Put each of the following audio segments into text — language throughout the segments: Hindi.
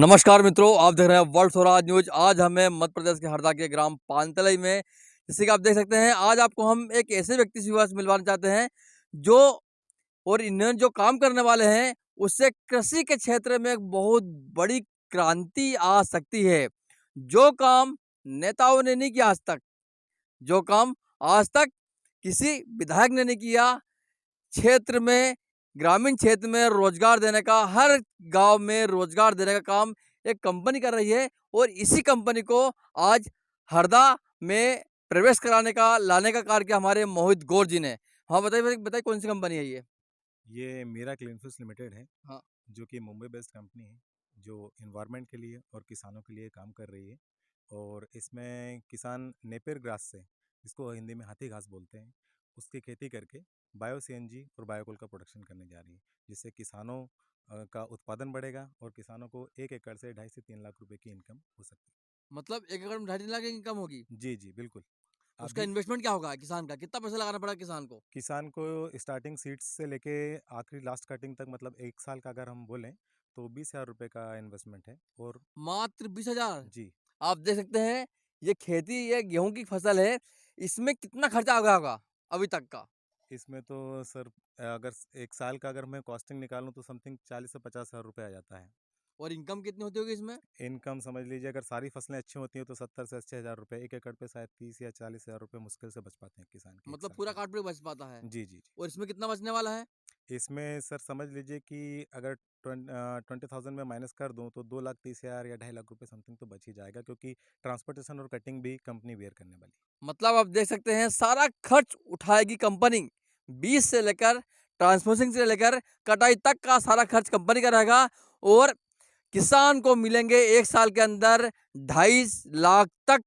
नमस्कार मित्रों, आप देख रहे हैं वर्ल्ड स्वराज न्यूज। आज हमें मध्य प्रदेश के हरदा के ग्राम पानतलई में, जैसे कि आप देख सकते हैं, आज आपको हम एक ऐसे व्यक्ति से मिलवाना चाहते हैं जो और इन्होंने जो काम करने वाले हैं उससे कृषि के क्षेत्र में एक बहुत बड़ी क्रांति आ सकती है। जो काम नेताओं ने नहीं किया आज तक, जो काम आज तक किसी विधायक ने नहीं किया, क्षेत्र में, ग्रामीण क्षेत्र में रोजगार देने का, हर गांव में रोजगार देने का काम एक कंपनी कर रही है। और इसी कंपनी को आज हरदा में प्रवेश कराने का, लाने का कार्य किया हमारे मोहित गौर जी ने। हाँ, बताइए बताइए कौन सी कंपनी है ये मीरा क्लीनफिश लिमिटेड है, हाँ। जो कि मुंबई बेस्ड कंपनी है, जो इन्वायरमेंट के लिए और किसानों के लिए काम कर रही है। और इसमें किसान नेपियर ग्रास से, जिसको हिंदी में हाथी घास बोलते हैं, उसकी खेती करके बायो सीएनजी और बायोकोल का प्रोडक्शन करने जा रही है, जिससे किसानों का उत्पादन बढ़ेगा और किसानों को 1 एकड़ से 2.5 से 3 लाख रुपए की इनकम हो सकती मतलब एक एकड़ में 2.5 लाख की इनकम होगी। है। जी जी बिल्कुल। उसका अभी इन्वेस्टमेंट क्या होगा, किसान का कितना पैसा लगाना पड़ेगा किसान को? किसान को स्टार्टिंग सीड्स से लेके आखिरी लास्ट कटिंग तक, मतलब 1 साल का अगर हम बोलें, तो 20,000 रुपये का इन्वेस्टमेंट है। और मात्र 20,000? जी, आप देख सकते हैं, ये खेती, ये गेहूं की फसल है, इसमें कितना खर्चा आ गया होगा अभी तक का? इसमें तो सर, अगर 1 साल का अगर मैं कॉस्टिंग निकालूं तो समथिंग 40 से 50 हज़ार रुपये आ जाता है। और इनकम कितनी होती होगी इसमें? इनकम समझ लीजिए, अगर सारी फसलें अच्छी होती हैं तो 70 से 80 हज़ार रुपये, 1 एकड़ पे शायद 30 या 40 हज़ार रुपये मुश्किल से बच पाते हैं किसान के एक मतलब साल पूरा के काट पीट बच पाता है। लिए। जी जी जी। और इसमें कितना बचने वाला है? इसमें सर समझ लीजिए कि अगर 20,000 में माइनस कर दूं तो 2,30,000 या 2.5 लाख रुपए समथिंग तो बच ही जाएगा, क्योंकि ट्रांसपोर्टेशन और कटिंग भी कंपनी बेयर करने वाली मतलब आप देख सकते हैं, सारा खर्च उठाएगी कंपनी। बीज से लेकर, ट्रांसपोर्टिंग से लेकर, कटाई तक का सारा खर्च कंपनी का रहेगा। और किसान को मिलेंगे एक साल के अंदर 2.5 लाख तक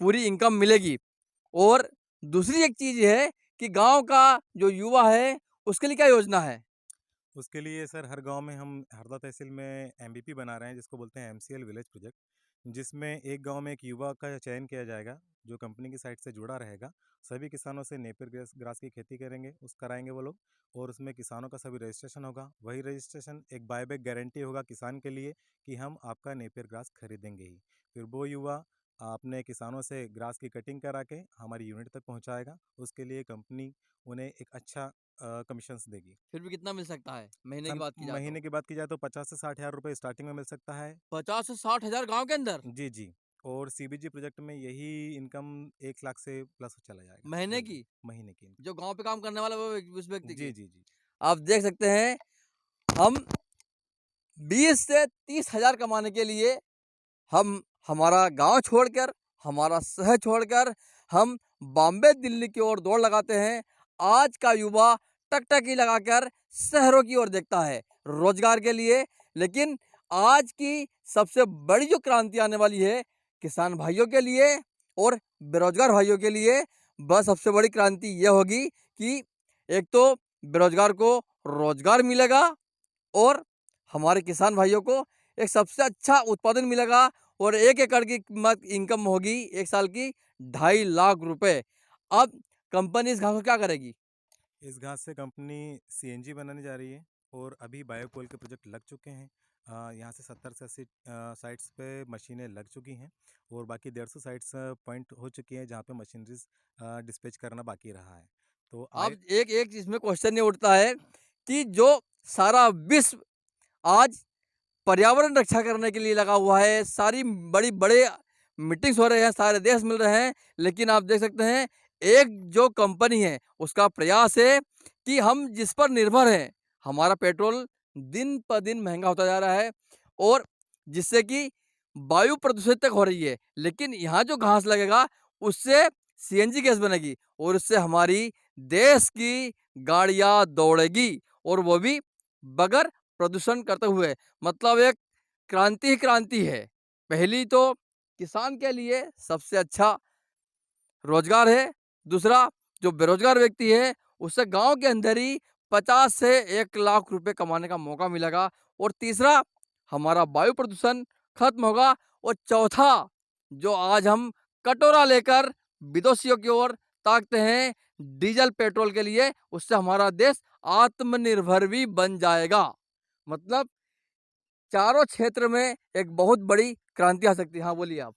पूरी इनकम मिलेगी। और दूसरी एक चीज है कि गांव का जो युवा है उसके लिए क्या योजना है? उसके लिए सर हर गांव में हम हरदा तहसील में एमबीपी बना रहे हैं, जिसको बोलते हैं एमसीएल विलेज प्रोजेक्ट, जिसमें एक गांव में एक युवा का चयन किया जाएगा, जो कंपनी की साइट से जुड़ा रहेगा। सभी किसानों से नेपियर ग्रास ग्रास की खेती करेंगे, उस कराएंगे वो लोग। और उसमें किसानों का सभी रजिस्ट्रेशन होगा। वही रजिस्ट्रेशन एक बायबैक गारंटी होगा किसान के लिए कि हम आपका नेपियर ग्रास खरीदेंगे ही। फिर वो युवा अपने किसानों से ग्रास की कटिंग करा के हमारी यूनिट तक पहुंचाएगा। उसके लिए कंपनी उन्हें एक अच्छा कमीशंस देगी। फिर भी कितना मिल सकता है महीने की सन बात की जाए तो? महीने की बात की जाए तो 50 से 60 हज़ार रुपये स्टार्टिंग में मिल सकता है। 50 से 60 हजार गांव के अंदर जी जी। और सीबीजी प्रोजेक्ट में यही इनकम 1 लाख से प्लस चला जाएगा महीने जल्दी। की? महीने की इनकम। जो गांव पे काम करने वाला वो उस व्यक्ति जी की? जी जी। आप देख सकते हैं, हम 20 से 30 हजार कमाने के लिए हम हमारा गांव छोड़कर, हमारा शहर छोड़कर हम बॉम्बे दिल्ली की ओर दौड़ लगाते हैं। आज का युवा टकटकी लगाकर शहरों की ओर देखता है रोजगार के लिए। लेकिन आज की सबसे बड़ी जो क्रांति आने वाली है किसान भाइयों के लिए और बेरोजगार भाइयों के लिए, बस सबसे बड़ी क्रांति यह होगी कि एक तो बेरोजगार को रोजगार मिलेगा, और हमारे किसान भाइयों को एक सबसे अच्छा उत्पादन मिलेगा। और 1 एकड़ की कीमत इनकम होगी एक साल की 2.5 लाख रुपए। अब कंपनी इस घास को क्या करेगी? इस घास से कंपनी सीएनजी बनाने जा रही है। और अभी बायोकोल के प्रोजेक्ट लग चुके हैं। यहाँ से 70 से 80 साइट्स पे मशीनें लग चुकी हैं। और बाकी 150 साइट्स पॉइंट हो चुकी हैं, जहाँ पे मशीनरीज डिस्पैच करना बाकी रहा है। तो आए। अब एक एक इसमें क्वेश्चन ये उठता है कि जो सारा विश्व आज पर्यावरण रक्षा करने के लिए लगा हुआ है, सारी बड़ी बड़े मीटिंग्स हो रहे हैं, सारे देश मिल रहे हैं, लेकिन आप देख सकते हैं, एक जो कंपनी है उसका प्रयास है कि हम जिस पर निर्भर हैं, हमारा पेट्रोल दिन पर दिन महंगा होता जा रहा है, और जिससे कि वायु प्रदूषित तक हो रही है। लेकिन यहाँ जो घास लगेगा उससे सीएनजी गैस बनेगी, और उससे हमारी देश की गाड़ियां दौड़ेगी, और वो भी बगैर प्रदूषण करते हुए। मतलब एक क्रांति ही क्रांति है। पहली तो किसान के लिए सबसे अच्छा रोजगार है। दूसरा, जो बेरोजगार व्यक्ति है उससे गांव के अंदर ही 50 से 1 लाख रुपए कमाने का मौका मिलेगा। और तीसरा, हमारा वायु प्रदूषण खत्म होगा। और चौथा, जो आज हम कटोरा लेकर विदेशियों की ओर ताकते हैं डीजल पेट्रोल के लिए, उससे हमारा देश आत्मनिर्भर भी बन जाएगा। मतलब चारों क्षेत्र में एक बहुत बड़ी क्रांति आ सकती है। हाँ, बोलिए आप।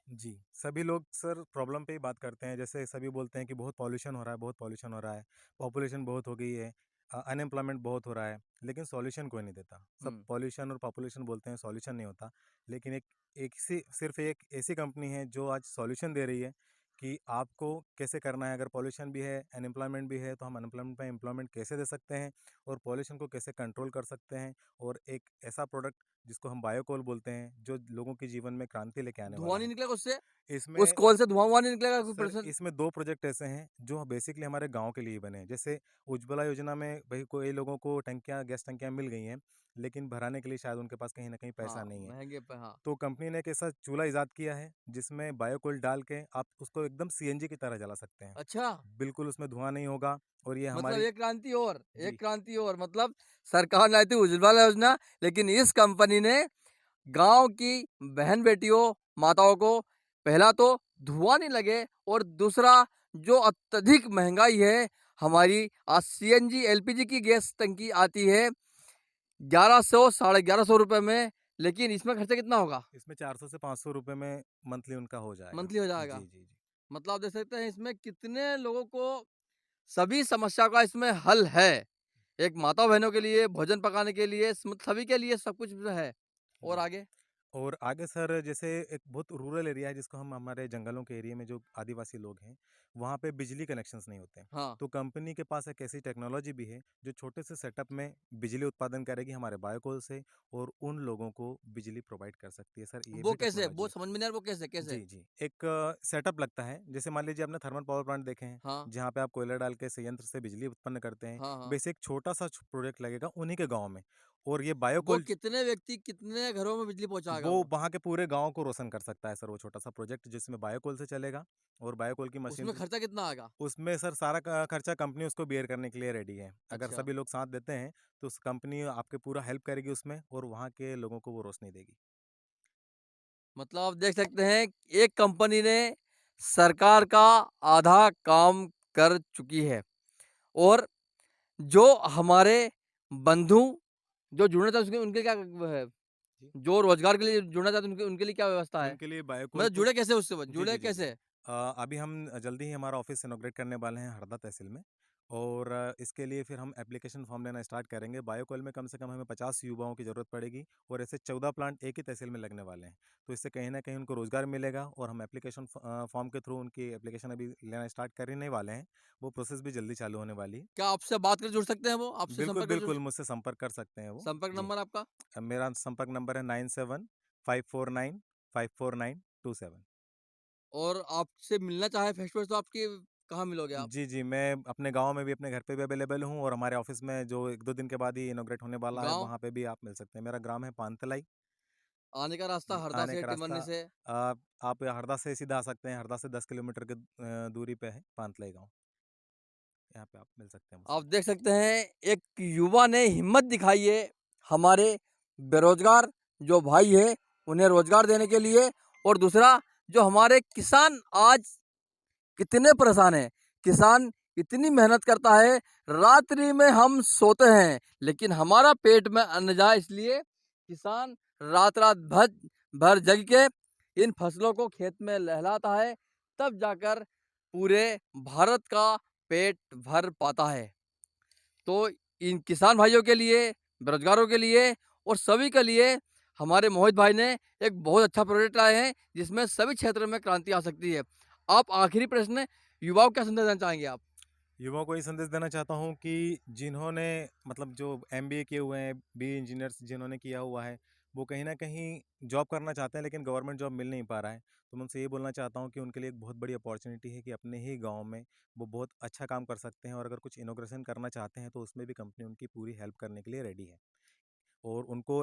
जी, सभी लोग सर प्रॉब्लम पे ही बात करते हैं। जैसे सभी बोलते हैं कि बहुत पॉल्यूशन हो रहा है, बहुत पॉल्यूशन हो रहा है, पॉपुलेशन बहुत हो गई है, अनएम्प्लॉयमेंट बहुत हो रहा है, लेकिन सॉल्यूशन कोई नहीं देता। सब हुँ। पॉल्यूशन और पॉपुलेशन बोलते हैं, सॉल्यूशन नहीं होता। लेकिन सिर्फ़ एक ऐसी कंपनी है जो आज सॉल्यूशन दे रही है कि आपको कैसे करना है। अगर पॉल्यूशन भी है, अनएम्प्लॉयमेंट भी है, तो हम अनएम्प्लॉयमेंट पे एम्प्लॉयमेंट कैसे दे सकते हैं और पॉल्यूशन को कैसे कंट्रोल कर सकते हैं, और एक ऐसा प्रोडक्ट जिसको हम बायोकोल बोलते हैं, जो लोगों के जीवन में क्रांति लेके आने धुआँ वाला नहीं है। निकलेगा उससे? उस इसमें कोल से धुआँ-वुआँ नहीं निकलेगा कोई सर, परसेंट? इसमें 2 प्रोजेक्ट ऐसे हैं जो बेसिकली हमारे गाँव के लिए बने हैं। जैसे उज्ज्वला योजना में भई कोई लोगों को टंकियाँ, गैस टंकियाँ मिल गई हैं, लेकिन भराने के लिए शायद उनके पास कहीं न कहीं पैसा हाँ, नहीं है। महँगे पे हाँ। तो कंपनी ने एक ऐसा चूल्हा इज़ाद किया है जिसमें बायोकोल डाल के आप उसको एकदम सीएनजी की तरह जला सकते हैं। अच्छा, बिल्कुल उसमें धुआँ नहीं होगा, और ये मतलब हमारी एक जी, क्रांति और मतलब सरकार लाई थी उज्ज्वला योजना, लेकिन इस कंपनी ने गाँव की बहन-बेटियों, माताओं को पहला तो धुआँ नहीं लगे और दूसरा जो अत्यधिक महँगाई है, हमारी आज सीएनजी, एलपीजी की गैस टंकी आती है 1100 साढ़े 1100 रुपए में, लेकिन इसमें खर्चा कितना होगा? इसमें 400 से 500 रुपए में मंथली उनका हो जाएगा। मंथली हो जाएगा। जी, जी, जी। मतलब आप देख सकते हैं इसमें कितने लोगों को सभी समस्या का इसमें हल है। एक माता-बहनों के लिए, भोजन पकाने के लिए, सभी के लिए सब कुछ जो है। और जी। आगे? और आगे सर, जैसे एक बहुत रूरल एरिया है जिसको हम हमारे जंगलों के एरिया में जो आदिवासी लोग हैं, वहाँ पे बिजली कनेक्शंस नहीं होते हैं। हाँ, तो कंपनी के पास एक ऐसी टेक्नोलॉजी भी है जो छोटे से सेटअप में बिजली उत्पादन करेगी हमारे बायोकोल से, और उन लोगों को बिजली प्रोवाइड कर सकती है। सर, ये वो भी कैसे? टेक्नोलॉजी वो है। समझ में नहीं आ रहा वो कैसे कैसे? जी, जी। एक सेटअप लगता है, जैसे मान लीजिए आपने थर्मल पावर प्लांट देखे हैं, हाँ, जहाँ पे आप कोयला डाल के संयंत्र से बिजली उत्पन्न करते हैं। हाँ, हाँ। वैसे एक छोटा-सा प्रोजेक्ट लगेगा उन्हीं के गाँव में, और ये वो बायोकोल कितने व्यक्ति, कितने घरों में बिजली पहुँचाएगा वो वो? वहाँ के पूरे गाँव को रोशन कर सकता है सर, वो छोटा-सा प्रोजेक्ट जिसमें बायोकोल से चलेगा, और बायोकोल की मशीन उसमें खर्चा कितना आएगा? उसमें सर सारा खर्चा कंपनी उसको बियर करने के लिए रेडी है। अगर अच्छा, सभी लोग साथ देते हैं, तो उस कंपनी आपके पूरा हेल्प करेगी उसमें, और वहाँ के लोगों को वो रोशनी देगी। मतलब आप देख सकते हैं एक कंपनी ने सरकार का आधा काम कर चुकी है और जो हमारे बंधु जो जुड़ना चाहते हैं उनके क्या वो है? जी। जो रोज़गार के लिए जुड़ना चाहते हैं उनके लिए क्या व्यवस्था है? उनके लिए बायोकोल मतलब तो जुड़े कैसे उससे वो? जी, जुड़े जी, जी, जी। कैसे? अभी हम जल्दी ही हमारा ऑफ़िस इनॉग्रेट करने वाले हैं हरदा तहसील में, और इसके लिए फिर हम एप्लीकेशन फ़ॉर्म लेना स्टार्ट करेंगे। बायोकोल में कम से कम हमें 50 युवाओं की ज़रूरत पड़ेगी, और ऐसे 14 प्लांट एक ही तहसील में लगने वाले हैं। तो इससे कहीं न कहीं उनको रोज़गार मिलेगा, और हम फ़ॉर्म के थ्रू उनकी एप्लीकेशन अभी लेना स्टार्ट कर ही नहीं वाले हैं। वो प्रोसेस भी जल्दी चालू होने वाली है। क्या आपसे बात कर जुड़ सकते हैं वो? आपसे बिल्कुल, संपर्क कर जुड़ बिल्कुल, मुझसे संपर्क कर सकते हैं वो। संपर्क जी। नंबर आपका? मेरा संपर्क नंबर है 9754954927। और आपसे मिलना चाहे फेस टू फेस तो आपकी कहाँ मिलोगे आप? जी, जी, मैं अपने गाँव में भी, अपने घर पे भी अवेलेबल हूँ, और हमारे ऑफ़िस में जो 1-2 दिन के बाद ही इनॉग्रेट होने वाला है, गाँव? वहाँ पे भी आप मिल सकते हैं। मेरा ग्राम है पानतलाई। आने का रास्ता जी, हरदा आने से, का रास्ता टिमरनी से? आप हरदा से सीधा आ सकते हैं। हरदा से 10 किलोमीटर के दूरी पे है पानतलाई गाँव। यहाँ पे आप मिल सकते हैं आप मुझसे। देख सकते हैं एक युवा ने हिम्मत दिखाई है हमारे बेरोजगार जो भाई है उन्हें रोजगार देने के लिए और दूसरा जो हमारे किसान आज कितने परेशान हैं। किसान इतनी मेहनत करता है, रात्रि में हम सोते हैं, लेकिन हमारा पेट में अन्न जाए इसलिए किसान रात-रात भर जग के इन फसलों को खेत में लहलाता है, तब जाकर पूरे भारत का पेट भर पाता है। तो इन किसान भाइयों के लिए, बेरोजगारों के लिए और सभी के लिए हमारे मोहित भाई ने एक बहुत अच्छा प्रोजेक्ट लाए हैं, जिसमें सभी क्षेत्र में क्रांति आ सकती है। आप आखिरी प्रश्न युवाओं को क्या संदेश देना चाहेंगे आप? युवाओं को ये संदेश देना चाहता हूँ कि जिन्होंने मतलब जो एमबीए किए हुए हैं, बीए इंजीनियर्स जिन्होंने किया हुआ है, वो कहीं न कहीं जॉब करना चाहते हैं, लेकिन गवर्नमेंट जॉब मिल नहीं पा रहा है। तो मैं उनसे ये बोलना चाहता हूँ कि उनके लिए एक बहुत बड़ी अपॉर्च्युनिटी है कि अपने ही गाँव में वो बहुत अच्छा काम कर सकते हैं, और अगर कुछ इनॉग्रेशन करना चाहते हैं, तो उसमें भी कंपनी उनकी पूरी हेल्प करने के लिए रेडी है। और उनको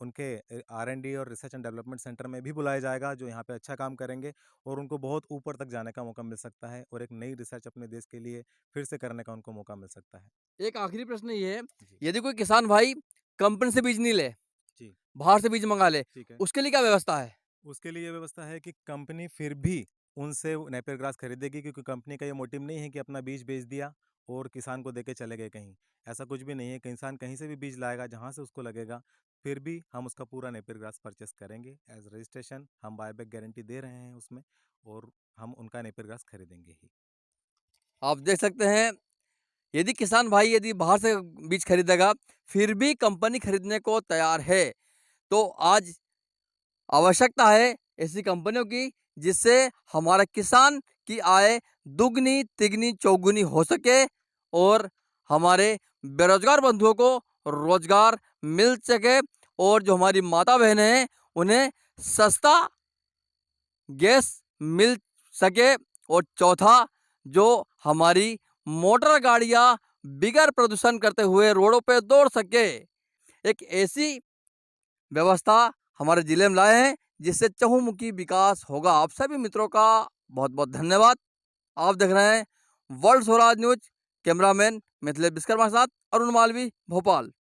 उनके आर&डी और रिसर्च एंड डेवलपमेंट सेंटर में भी बुलाया जाएगा, जो यहाँ पे अच्छा काम करेंगे, और उनको बहुत ऊपर तक जाने का मौका मिल सकता है, और एक नई रिसर्च अपने देश के लिए फिर से करने का उनको मौका मिल सकता है। एक आखिरी प्रश्न ये है, जी, यदि कोई किसान भाई कंपनी से बीज नहीं ले, जी, बाहर से बीज मंगा ले, ठीक है। उसके लिए क्या व्यवस्था है? उसके लिए ये व्यवस्था है कि कंपनी फिर भी उनसे नेपियर ग्रास खरीदेगी, क्योंकि कंपनी का ये मोटिव नहीं है कि अपना बीज बेच दिया और किसान को देके चले गए कहीं। ऐसा कुछ भी नहीं है, किसान कहीं से भी बीज लाएगा, जहाँ से उसको लगेगा, फिर भी हम उसका पूरा नेपियर ग्रास परचेस करेंगे एज रजिस्ट्रेशन। हम बायबैक गारंटी दे रहे हैं उसमें, और हम उनका नेपियर ग्रास खरीदेंगे ही। आप देख सकते हैं, यदि किसान भाई यदि बाहर से बीज खरीदेगा, फिर भी कंपनी खरीदने को तैयार है, तो आज आवश्यकता है ऐसी कंपनियों की, जिससे हमारा किसान की आय दुगनी तिगनी चौगुनी हो सके और हमारे बेरोजगार बंधुओं को रोजगार मिल सके, और जो हमारी माता बहनें हैं उन्हें सस्ता गैस मिल सके, और चौथा, जो हमारी मोटर गाड़ियां बिगर प्रदूषण करते हुए रोडों पे दौड़ सके, एक ऐसी व्यवस्था हमारे जिले में लाए हैं जिससे चहुमुखी विकास होगा। आप सभी मित्रों का बहुत बहुत धन्यवाद। आप देख रहे हैं world Swaraj news. Cameraman Mithilesh Vishwakarma के साथ अरुण मालवी, भोपाल।